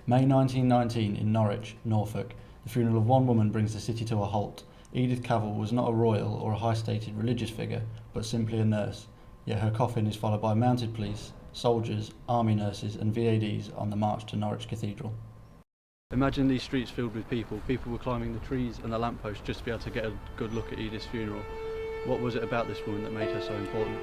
May 1919 in Norwich, Norfolk, the funeral of one woman brings the city to a halt. Edith Cavell was not a royal or a high-stated religious figure, but simply a nurse, yet her coffin is followed by mounted police, soldiers, army nurses and VADs on the march to Norwich Cathedral. Imagine these streets filled with people. People were climbing the trees and the lampposts just to be able to get a good look at Edith's funeral. What was it about this woman that made her so important?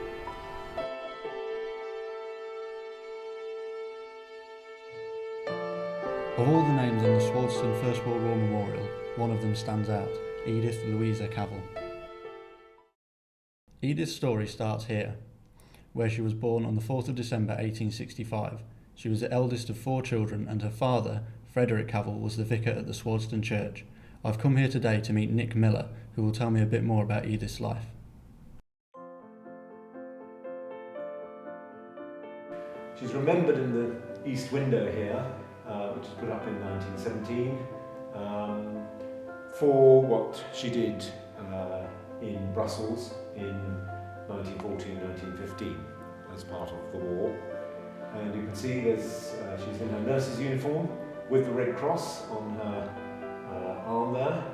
Of all the names on the Swadston First World War Memorial, one of them stands out, Edith Louisa Cavell. Edith's story starts here, where she was born on the 4th of December 1865. She was the eldest of 4 children and her father, Frederick Cavell, was the vicar at the Swadston Church. I've come here today to meet Nick Miller, who will tell me a bit more about Edith's life. She's remembered in the east window here, which was put up in 1917, for what she did in Brussels in 1914-1915 as part of the war. And you can see she's in her nurse's uniform with the Red Cross on her arm there,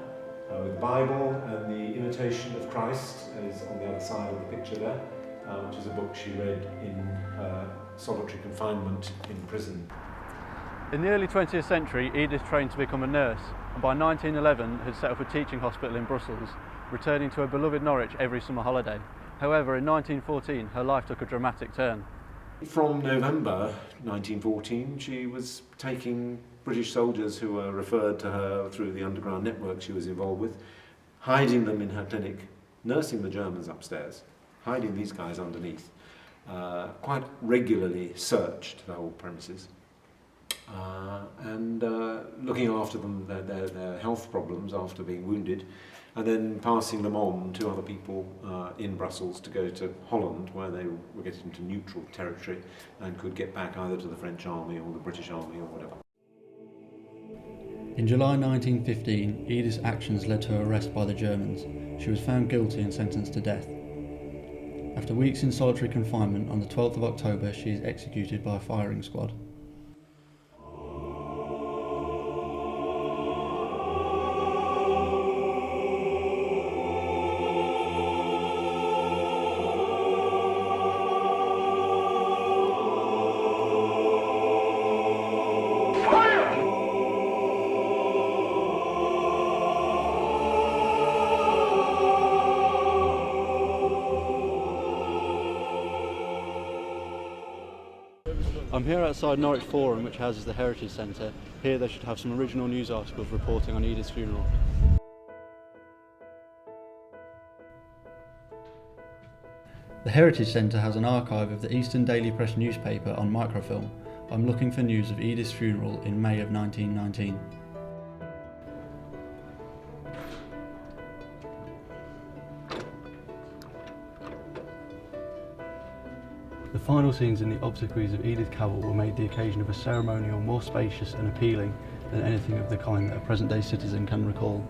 with the Bible, and the Imitation of Christ is on the other side of the picture there, which is a book she read in her solitary confinement in prison. In the early 20th century, Edith trained to become a nurse, and by 1911 had set up a teaching hospital in Brussels, returning to her beloved Norwich every summer holiday. However, in 1914, her life took a dramatic turn. From November 1914, she was taking British soldiers who were referred to her through the underground network she was involved with, hiding them in her clinic, nursing the Germans upstairs, hiding these guys underneath, quite regularly searched the whole premises, and looking after them, their health problems after being wounded, and then passing them on to other people in Brussels to go to Holland, where they were getting into neutral territory and could get back either to the French army or the British army or whatever. In July 1915, Edith's actions led to her arrest by the Germans. She was found guilty and sentenced to death. After weeks in solitary confinement, on the 12th of October, she is executed by a firing squad. I'm here outside Norwich Forum, which houses the Heritage Centre. Here they should have some original news articles reporting on Edith's funeral. The Heritage Centre has an archive of the Eastern Daily Press newspaper on microfilm. I'm looking for news of Edith's funeral in May of 1919. The final scenes in the obsequies of Edith Cavell were made the occasion of a ceremonial more spacious and appealing than anything of the kind that a present-day citizen can recall.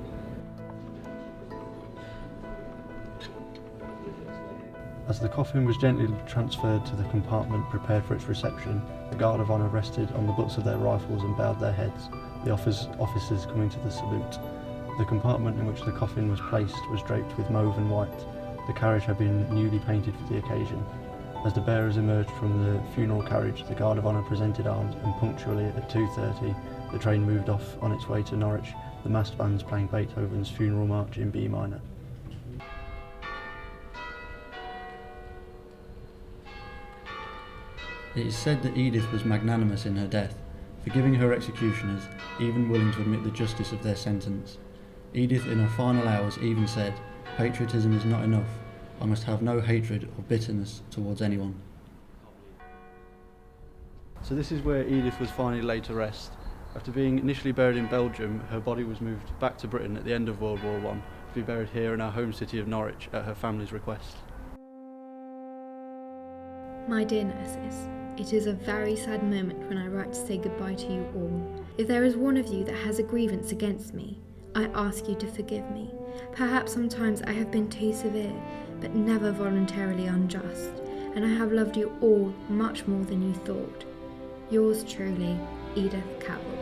As the coffin was gently transferred to the compartment prepared for its reception, the Guard of Honour rested on the butts of their rifles and bowed their heads, the officers coming to the salute. The compartment in which the coffin was placed was draped with mauve and white. The carriage had been newly painted for the occasion. As the bearers emerged from the funeral carriage, the Guard of Honour presented arms, and punctually at 2:30 the train moved off on its way to Norwich, the massed bands playing Beethoven's Funeral March in B minor. It is said that Edith was magnanimous in her death, forgiving her executioners, even willing to admit the justice of their sentence. Edith in her final hours even said, "Patriotism is not enough. I must have no hatred or bitterness towards anyone." So this is where Edith was finally laid to rest. After being initially buried in Belgium, her body was moved back to Britain at the end of World War I to be buried here in our home city of Norwich at her family's request. My dear nurses, it is a very sad moment when I write to say goodbye to you all. If there is one of you that has a grievance against me, I ask you to forgive me. Perhaps sometimes I have been too severe, but never voluntarily unjust, and I have loved you all much more than you thought. Yours truly, Edith Cavell.